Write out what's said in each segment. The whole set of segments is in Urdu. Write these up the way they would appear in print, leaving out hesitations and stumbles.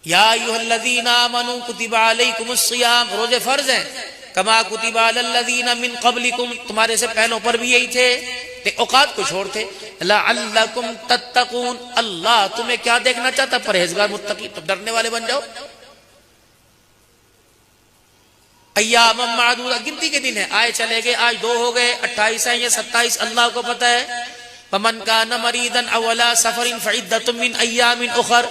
یا ایھا الذین آمنوا کتب علیکم الصیام، روزے فرض ہیں، کما کتب علی الذین من قبلکم، تمہارے سے پہلوں پر بھی یہی تھے، اوقات کو چھوڑ تھے، لعلکم تتقون، اللہ تمہیں کیا دیکھنا چاہتا؟ پرہیزگار متقی، تم ڈرنے والے بن جاؤ۔ ایام معدودہ، گنتی کے دن ہے، آئے چلے گئے، آج 2 ہو گئے، 28 ہیں یا 27 اللہ کو پتہ ہے۔ فمن کان مریضا او علی سفر فعدۃ من ایام اخر،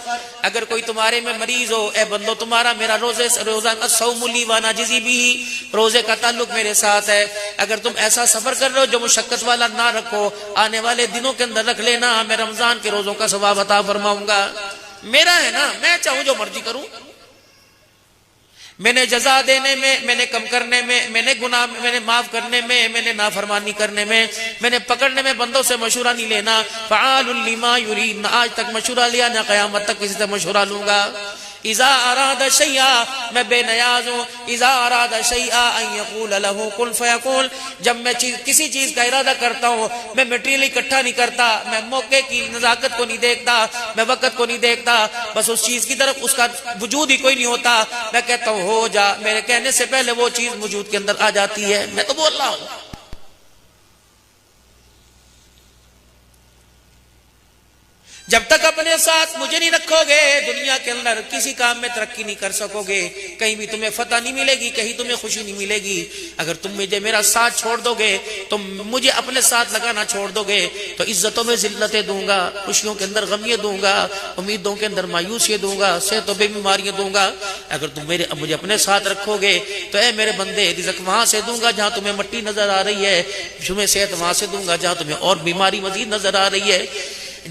اگر کوئی تمہارے میں مریض ہو، اے بندو تمہارا میرا روزہ الصوم لی وانا جزی بھی، روزے کا تعلق میرے ساتھ ہے، اگر تم ایسا سفر کر رہے ہو جو مشقت والا نہ رکھو، آنے والے دنوں کے اندر رکھ لینا، میں رمضان کے روزوں کا ثواب عطا فرماؤں گا، میرا ہے نا، میں چاہوں جو مرضی کروں، میں نے جزا دینے میں، میں نے کم کرنے میں، میں نے گناہ میں نے معاف کرنے میں، میں نے نافرمانی کرنے میں نے پکڑنے میں بندوں سے مشورہ نہیں لینا، فعال لما یرید، نہ آج تک مشورہ لیا نہ قیامت تک کسی سے مشورہ لوں گا۔ اذا اراد شیئا، میں بے نیاز ہوں، اذا اراد شیئا ان یقول له کن فیکون، جب میں کسی چیز کا ارادہ کرتا ہوں، میں میٹیریل اکٹھا نہیں کرتا، میں موقع کی نزاکت کو نہیں دیکھتا، میں وقت کو نہیں دیکھتا، بس اس چیز کی طرف اس کا وجود ہی کوئی نہیں ہوتا، میں کہتا ہوں ہو جا، میرے کہنے سے پہلے وہ چیز وجود کے اندر آ جاتی ہے، میں تو بول رہا ہوں۔ جب تک اپنے ساتھ مجھے نہیں رکھو گے، دنیا کے اندر کسی کام میں ترقی نہیں کر سکو گے، کہیں بھی تمہیں فتح نہیں ملے گی، کہیں تمہیں خوشی نہیں ملے گی۔ اگر تم مجھے میرا ساتھ چھوڑ دو گے، تم مجھے اپنے ساتھ لگانا چھوڑ دو گے، تو عزتوں میں ذلتیں دوں گا، خوشیوں کے اندر غمیاں دوں گا، امیدوں کے اندر مایوسیاں دوں گا، صحتوں بے بیماریاں دوں گا۔ اگر تم مجھے اپنے ساتھ رکھو گے تو اے میرے بندے، رزق وہاں سے دوں گا جہاں تمہیں مٹی نظر آ رہی ہے، تمہیں صحت وہاں سے دوں گا جہاں تمہیں اور بیماری مزید نظر آ رہی ہے۔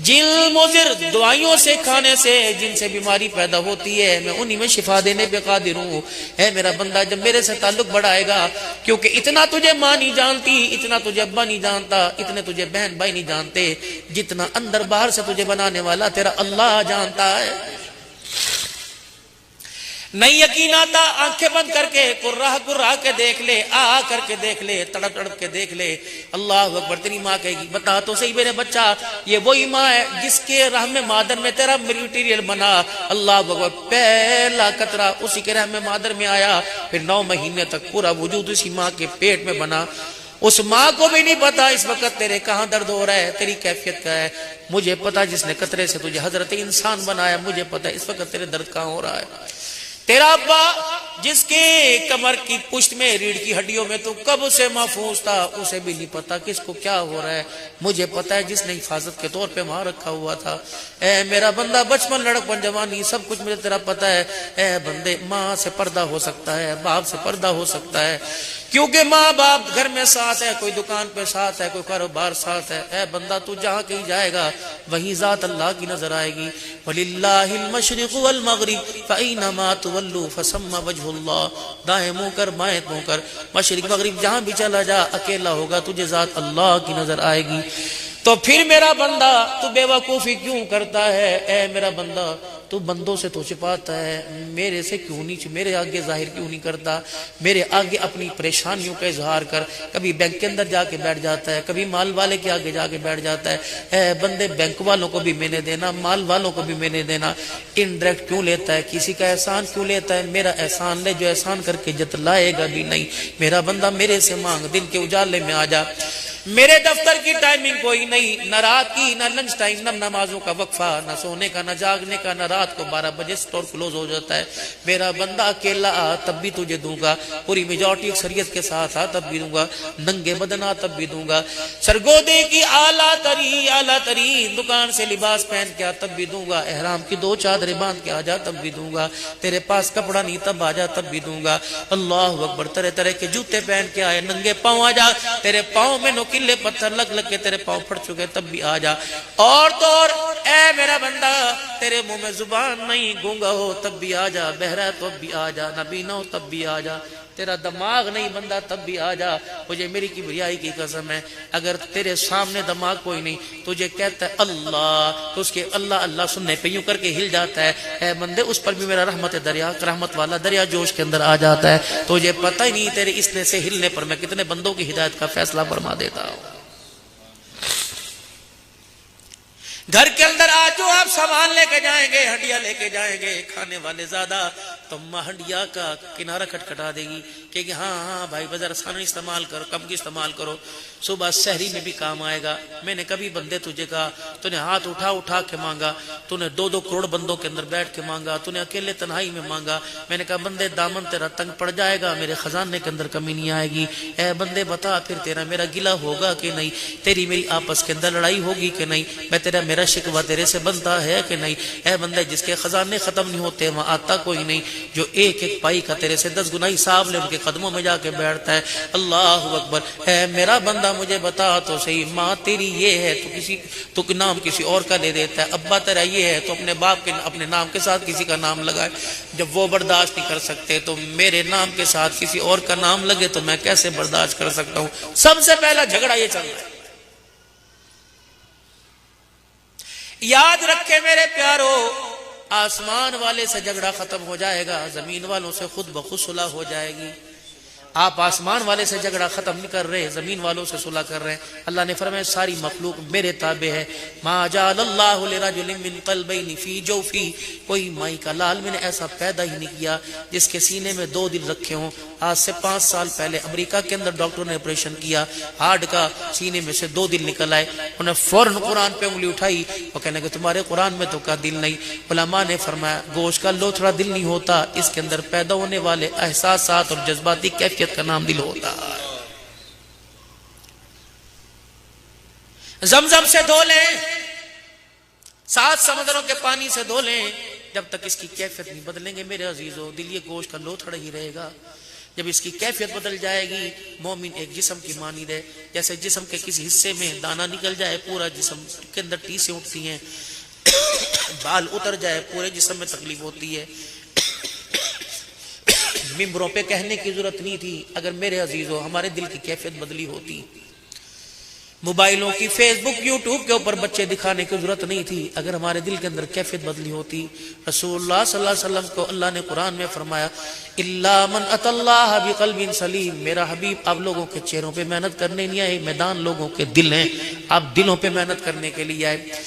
جن مضر دعائیوں سے کھانے سے جن سے بیماری پیدا ہوتی ہے، میں انہی میں شفا دینے پہ قادر ہوں۔ اے میرا بندہ، جب میرے سے تعلق بڑھائے گا، کیونکہ اتنا تجھے ماں نہیں جانتی، اتنا تجھے ابا نہیں جانتا، اتنے تجھے بہن بھائی نہیں جانتے، جتنا اندر باہر سے تجھے بنانے والا تیرا اللہ جانتا ہے۔ نہیں یقین آتا، آنکھیں بند کر کے کرا کے دیکھ لے، آ کر کے دیکھ لے، تڑپ تڑپ کے دیکھ لے۔ اللہ اکبر، تیری ماں کہے گی بتا تو صحیح میرے بچہ، یہ وہی ماں ہے جس کے رحم مادر میں تیرا میٹیریل بنا۔ اللہ اکبر، پہلا قطرہ اسی کے رحم مادر میں آیا، پھر 9 مہینے تک پورا وجود اسی ماں کے پیٹ میں بنا۔ اس ماں کو بھی نہیں پتا اس وقت تیرے کہاں درد ہو رہا ہے، تیری کیفیت کیا ہے۔ مجھے پتا جس نے قطرے سے تجھے حضرت انسان بنایا، مجھے پتا اس وقت تیرے درد کہاں ہو رہا ہے۔ تیرا ابا جس کی کمر کی پشت میں ریڑھ کی ہڈیوں میں تو کب سے محفوظ تھا، اسے بھی نہیں پتا کس کو کیا ہو رہا ہے، مجھے پتا ہے جس نے حفاظت کے طور پہ وہاں رکھا ہوا تھا۔ اے میرا بندہ، بچپن لڑکپن جوانی سب کچھ مجھے تیرا پتا ہے۔ اے بندے، ماں سے پردہ ہو سکتا ہے، باپ سے پردہ ہو سکتا ہے، کیونکہ ماں باپ گھر میں ساتھ ہے، کوئی دکان پہ ساتھ ہے، کوئی کاروبار ساتھ ہے۔ اے بندہ، تو جہاں کہیں جائے گا وہیں ذات اللہ کی نظر آئے گی۔ وَلِلَّهِ الْمَشْرِقُ وَالْمَغْرِبُ فَأَيْنَمَا تُوَلُّوا فَثَمَّ وَجْهُ اللَّهِ، دائیں منہ کر بائیں منہ کر، مشرق مغرب جہاں بھی چلا جا، اکیلا ہوگا تجھے ذات اللہ کی نظر آئے گی۔ تو پھر میرا بندہ، تو بے وقوفی کیوں کرتا ہے؟ اے میرا بندہ، تو بندوں سے تو چھپاتا ہے، میرے سے کیوں نہیں، میرے آگے ظاہر کیوں نہیں کرتا؟ میرے آگے اپنی پریشانیوں کا اظہار کر۔ کبھی بینک کے اندر جا کے بیٹھ جاتا ہے، کبھی مال والے کے آگے جا کے بیٹھ جاتا ہے۔ اے بندے، بینک والوں کو بھی میں نے دینا، مال والوں کو بھی میں نے دینا، انڈائریکٹ کیوں لیتا ہے؟ کسی کا احسان کیوں لیتا ہے؟ میرا احسان لے جو احسان کر کے جتلائے گا بھی نہیں۔ میرا بندہ، میرے سے مانگ، دن کے اجالے میں آ جا۔ میرے دفتر کی ٹائمنگ کوئی نہیں، نہ رات کی، نہ لنچ ٹائم، نہ نمازوں کا وقفہ، نہ سونے کا، نہ جاگنے کا، نہ رات کو 12 بجے سٹور کلوز ہو جاتا ہے۔ میرا بندہ، اکیلا آ تب بھی تجھے دوں گا، پوری میجورٹی اکثریت کے ساتھ آ تب بھی دوں گا، ننگے بدن آ تب بھی دوں گا، سرگودے کی اعلیٰ ترین دکان سے لباس پہن کے آ تب بھی دوں گا، احرام کی 2 چادریں باندھ کے آ جا تب بھی دوں گا، تیرے پاس کپڑا نہیں تب آ جا تب بھی دوں گا۔ اللہ اکبر، طرح طرح کے جوتے پہن کے آئے، ننگے پاؤں آ جا، تیرے پاؤں میں نوکیلے پتھر لگ لگ کے تیرے پاؤں پھٹ چکے تب بھی آ جا۔ اور تو اور، اے میرا بندہ، تیرے منہ میں زبان نہیں، گونگا ہو تب بھی آ جا، بہرا تب بھی آ جا، نابینا ہو تب بھی آ جا، تیرا دماغ نہیں بندہ تب بھی آ جا۔ مجھے میری کبریائی کی قسم ہے، اگر تیرے سامنے دماغ کوئی نہیں، تجھے کہتا ہے اللہ، تو اس کے اللہ اللہ سننے پہ یوں کر کے ہل جاتا ہے۔ اے بندے، اس پر بھی میرا رحمت والا دریا جوش کے اندر آ جاتا ہے، تجھے پتہ ہی نہیں تیرے اس نے سے ہلنے پر میں کتنے بندوں کی ہدایت کا فیصلہ فرما دیتا ہوں۔ گھر کے اندر آج جو آپ سامان لے کے جائیں گے، ہنڈیا لے کے جائیں گے، کھانے والے زیادہ تو ماں ہنڈیا کا کنارہ کھٹکھٹا دے گی کہ ہاں بھائی بازار آسان استعمال کرو، کم کی استعمال کرو، صبح سحری میں بھی کام آئے گا۔ میں نے کبھی بندے تجھے کہا تو نے ہاتھ اٹھا کے مانگا، تو نے 2-2 کروڑ بندوں کے اندر بیٹھ کے مانگا، تو نے اکیلے تنہائی میں مانگا۔ میں نے کہا بندے دامن تیرا تنگ پڑ جائے گا، میرے خزانے کے اندر کمی نہیں آئے گی۔ اے بندے بتا پھر تیرا میرا گلہ ہوگا کہ نہیں، تیری میری آپس کے اندر لڑائی ہوگی کہ نہیں، میں میرا شکوہ تیرے سے بنتا ہے کہ نہیں۔ اے بندے جس کے خزانے ختم نہیں ہوتے وہاں آتا کوئی نہیں، جو ایک ایک پائی کا تیرے سے 10 گنا حساب لے ان کے قدموں میں جا کے بیٹھتا ہے۔ اللہ اکبر۔ اے میرا بندہ مجھے بتا تو صحیح، ماں تیری یہ ہے تو نام کسی اور کا دے دیتا ہے، ابا تیرا یہ ہے تو اپنے باپ کے اپنے نام کے ساتھ کسی کا نام لگائے۔ جب وہ برداشت نہیں کر سکتے تو میرے نام کے ساتھ کسی اور کا نام لگے تو میں کیسے برداشت کر سکتا ہوں؟ سب سے پہلا جھگڑا یہ چل رہا ہے۔ یاد رکھے میرے پیارو، آسمان والے سے جھگڑا ختم ہو جائے گا، زمین والوں سے خود بخود صلح ہو جائے گی۔ آپ آسمان والے سے جھگڑا ختم نہیں کر رہے، زمین والوں سے صلح کر رہے ہیں۔ اللہ نے فرمایا ساری مخلوق میرے تابع ہے۔ ما جعل اللہ لرجل من قلبین فی جوفی، کوئی مائی کا لال میں نے ایسا پیدا ہی نہیں کیا جس کے سینے میں 2 دل رکھے ہوں۔ آج سے 5 سال پہلے امریکہ کے اندر ڈاکٹر نے آپریشن کیا، ہارٹ کا، سینے میں سے 2 دل نکل آئے۔ انہیں فوراً قرآن پہ انگلی اٹھائی، وہ کہنے کہ تمہارے قرآن میں تو کا دل نہیں۔ علماء نے فرمایا گوشت کا لوتھڑا دل نہیں ہوتا، اس کے اندر پیدا ہونے والے احساسات اور جذباتی کیفیت کا نام دل ہوتا ہے۔ زمزم سے دھو لیں، 7 سمندروں کے پانی سے دھو لیں، جب تک اس کی کیفیت نہیں بدلیں گے میرے عزیزو، دل یہ گوشت کا لوتھڑا ہی رہے گا۔ جب اس کی کیفیت بدل جائے گی، مومن ایک جسم کی مانند ہے، جیسے جسم کے کسی حصے میں دانہ نکل جائے پورا جسم کے اندر ٹیسیں اٹھتی ہیں، بال اتر جائے پورے جسم میں تکلیف ہوتی ہے۔ ممبروں پہ کہنے کی ضرورت نہیں تھی، اگر میرے عزیزو ہمارے دل کی کیفیت بدلی ہوتی۔ موبائلوں کی، فیس بک، یوٹیوب کے اوپر بچے دکھانے کی ضرورت نہیں تھی، اگر ہمارے دل کے اندر کیفیت بدلی ہوتی۔ رسول اللہ صلی اللہ علیہ وسلم کو اللہ نے قرآن میں فرمایا الا من اتى الله بقلب سلیم، میرا حبیب آپ لوگوں کے چہروں پہ محنت کرنے نہیں آئے، میدان لوگوں کے دل ہیں، آپ دلوں پہ محنت کرنے کے لیے آئے۔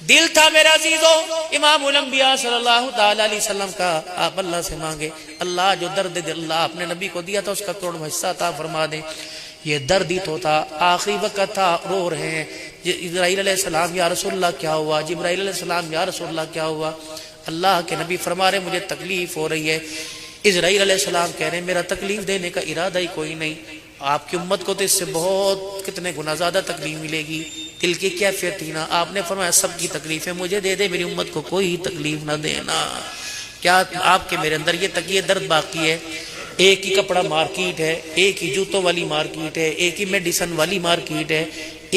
دل تھا میرا عزیزو امام الانبیاء صلی اللہ تعالی علیہ وسلم کا، آپ اللہ سے مانگے اللہ جو درد دل اللہ اپنے نبی کو دیا تھا اس کا کروڑواں حصہ عطا فرما دے۔ یہ درد ہی تو تھا، آخری وقت تھا، رو رہے ہیں اسرائیل علیہ السلام یا رسول اللہ کیا ہوا، جبرائیل علیہ السلام یا رسول اللہ کیا ہوا۔ اللہ کے نبی فرما رہے مجھے تکلیف ہو رہی ہے۔ اسرائیل علیہ السلام کہہ رہے ہیں میرا تکلیف دینے کا ارادہ ہی کوئی نہیں، آپ کی امت کو تو اس سے بہت کتنے گنا زیادہ تکلیف ملے گی۔ دل کی کیفیت تھی نا، آپ نے فرمایا سب کی تکلیفیں مجھے دے دے، میری امت کو کوئی تکلیف نہ دینا۔ کیا آپ کے میرے اندر یہ درد باقی ہے؟ ایک ہی کپڑا مارکیٹ ہے، ایک ہی جوتوں والی مارکیٹ ہے، ایک ہی میڈیسن والی مارکیٹ ہے۔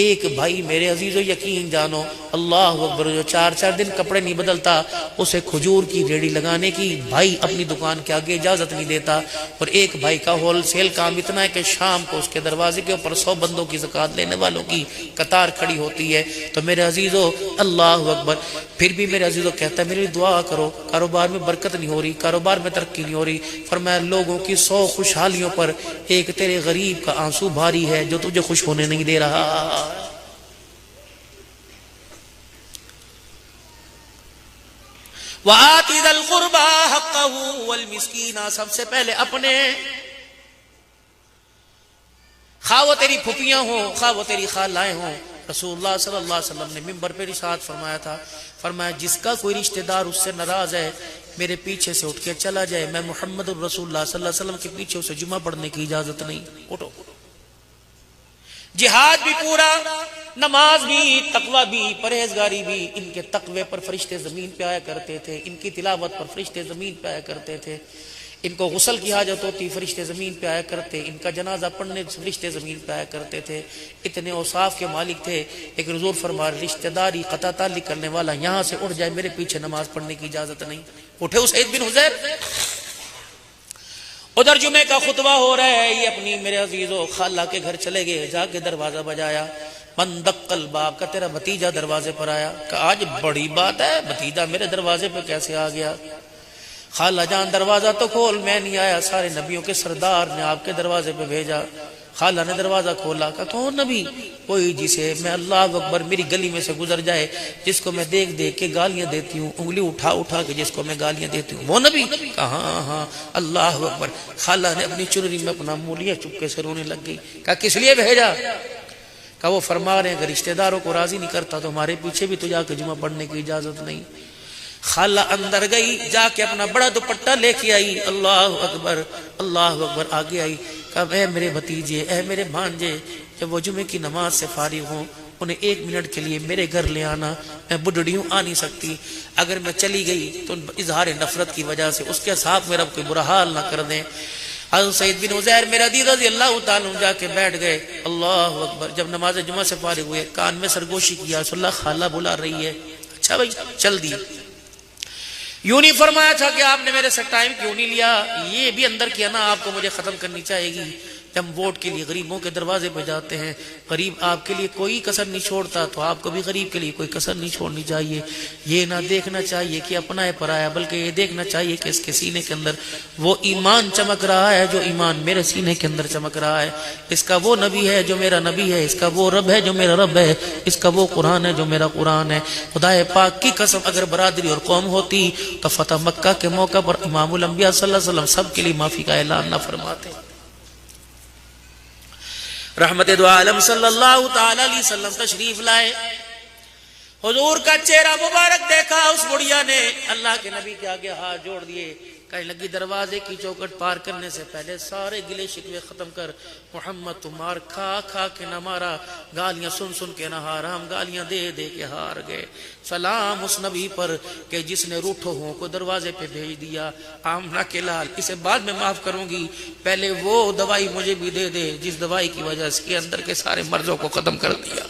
ایک بھائی میرے عزیزو یقین جانو، اللہ اکبر، جو 4 دن کپڑے نہیں بدلتا اسے کھجور کی ریڑھی لگانے کی بھائی اپنی دکان کے آگے اجازت نہیں دیتا۔ اور ایک بھائی کا ہول سیل کام اتنا ہے کہ شام کو اس کے دروازے کے اوپر 100 بندوں کی زکوٰۃ لینے والوں کی قطار کھڑی ہوتی ہے۔ تو میرے عزیزو اللہ اکبر، پھر بھی میرے عزیزو کہتا ہے میری دعا کرو، کاروبار میں برکت نہیں ہو رہی، کاروبار میں ترقی نہیں ہو رہی۔ فرمایا لوگوں کی 100 خوشحالیوں پر ایک تیرے غریب کا آنسو بھاری ہے جو تجھے خوش ہونے نہیں دے رہا۔ وَآتِ ذَا الْقُرْبَى حَقَّهُ وَالْمِسْكِينَ، سب سے پہلے اپنے، خواہ وہ تیری پھپھیاں ہوں، خواہ وہ تیری خالائیں ہوں۔ رسول اللہ صلی اللہ علیہ وسلم نے منبر پہ ارشاد فرمایا تھا، فرمایا جس کا کوئی رشتہ دار اس سے ناراض ہے میرے پیچھے سے اٹھ کے چلا جائے، میں محمد الرسول اللہ صلی اللہ علیہ وسلم کے پیچھے اسے جمعہ پڑھنے کی اجازت نہیں۔ اٹھو، جہاد بھی پورا، نماز بھی، تقوی بھی، پرہیزگاری بھی، ان کے تقوی پر فرشتے زمین پہ آیا کرتے تھے، ان کی تلاوت پر فرشتے زمین پہ آیا کرتے تھے، ان کو غسل کی حاجت ہوتی فرشتے زمین پہ آیا کرتے، ان کا جنازہ پڑھنے فرشتے زمین پہ آیا کرتے تھے۔ اتنے اوصاف کے مالک تھے، ایک حضور فرما رشتہ داری قطع تعلق کرنے والا یہاں سے اٹھ جائے میرے پیچھے نماز پڑھنے کی اجازت نہیں۔ اٹھے اسعید بن حضیر، ادھر جمعے کا خطبہ ہو رہا ہے، یہ اپنی میرے عزیزو خالہ کے گھر چلے گئے، جا کے دروازہ بجایا، من دق الباب، کا تیرا بھتیجا دروازے پر آیا، کہ آج بڑی بات ہے، بھتیجا میرے دروازے پہ کیسے آ گیا؟ خالہ جان دروازہ تو کھول، میں نہیں آیا، سارے نبیوں کے سردار نے آپ کے دروازے پہ بھیجا۔ خالہ نے دروازہ کھولا، کہا کون نبی؟ کوئی جسے میں اللہ اکبر میری گلی میں سے گزر جائے، جس کو میں دیکھ دیکھ کے گالیاں دیتی ہوں، انگلی اٹھا اٹھا کے جس کو میں گالیاں دیتی ہوں، وہ نبی؟ کہا ہاں ہاں اللہ اکبر۔ خالہ نے اپنی چنری میں اپنا منہ لیا، چپکے سے رونے لگ گئی۔ کہا کس لیے بھیجا؟ کہا وہ فرما رہے ہیں اگر رشتہ داروں کو راضی نہیں کرتا تو ہمارے پیچھے بھی تو جا کے جمعہ پڑھنے کی اجازت نہیں۔ خالہ اندر گئی، جا کے اپنا بڑا دوپٹہ لے کے آئی، اللہ اکبر اللہ اکبر، آگے آئی، کہا اے میرے بھتیجے، اے میرے بھانجے، جب وہ جمعے کی نماز سے فارغ ہوں انہیں 1 منٹ کے لیے میرے گھر لے آنا، میں بڈڑی ہوں آ نہیں سکتی، اگر میں چلی گئی تو اظہار نفرت کی وجہ سے اس کے ساتھ میرا کوئی برا حال نہ کر دیں۔ حضرت سعید بن عزیر میرا عزیز رضی اللہ تعالیٰ جا کے بیٹھ گئے، اللہ اکبر۔ جب نماز جمعہ سے فارغ ہوئے کان میں سرگوشی کیا، رسول اللہ خالہ بلا رہی ہے۔ اچھا بھائی چل دی۔ یوں نہیں فرمایا تھا کہ آپ نے میرے سے ٹائم کیوں نہیں لیا، یہ بھی اندر کیا نا آپ کو مجھے ختم کرنی چاہیے گی۔ جب ہم ووٹ کے لیے غریبوں کے دروازے پہ جاتے ہیں، غریب آپ کے لیے کوئی کسر نہیں چھوڑتا، تو آپ کو بھی غریب کے لیے کوئی کسر نہیں چھوڑنی چاہیے۔ یہ نہ دیکھنا چاہیے کہ اپنا ہے پرایا، بلکہ یہ دیکھنا چاہیے کہ اس کے سینے کے اندر وہ ایمان چمک رہا ہے جو ایمان میرے سینے کے اندر چمک رہا ہے، اس کا وہ نبی ہے جو میرا نبی ہے، اس کا وہ رب ہے جو میرا رب ہے، اس کا وہ قرآن ہے جو میرا قرآن ہے۔ خدا پاک کی قسم اگر برادری اور قوم ہوتی تو فتح مکہ کے موقع پر امام الانبیاء صلی اللہ علیہ وسلم سب کے لیے معافی کا اعلان نہ فرماتے۔ رحمت دو عالم صلی اللہ تعالی علیہ وسلم تشریف لائے، حضور کا چہرہ مبارک دیکھا اس بڑھیا نے، اللہ کے نبی کے آگے ہاتھ جوڑ دیے، کہنے لگی دروازے کی چوکھٹ پار کرنے سے پہلے سارے گلے شکوے ختم کر، محمد تمہار کھا کھا کے نہ مارا، گالیاں سن سن کے نہ ہارا، ہم گالیاں دے دے کے ہار گئے۔ سلام اس نبی پر کہ جس نے روٹھو ہوں کو دروازے پہ بھیج دیا۔ آمنہ کے لال اسے بعد میں معاف کروں گی، پہلے وہ دوائی مجھے بھی دے دے جس دوائی کی وجہ سے کے اندر کے سارے مرضوں کو ختم کر دیا۔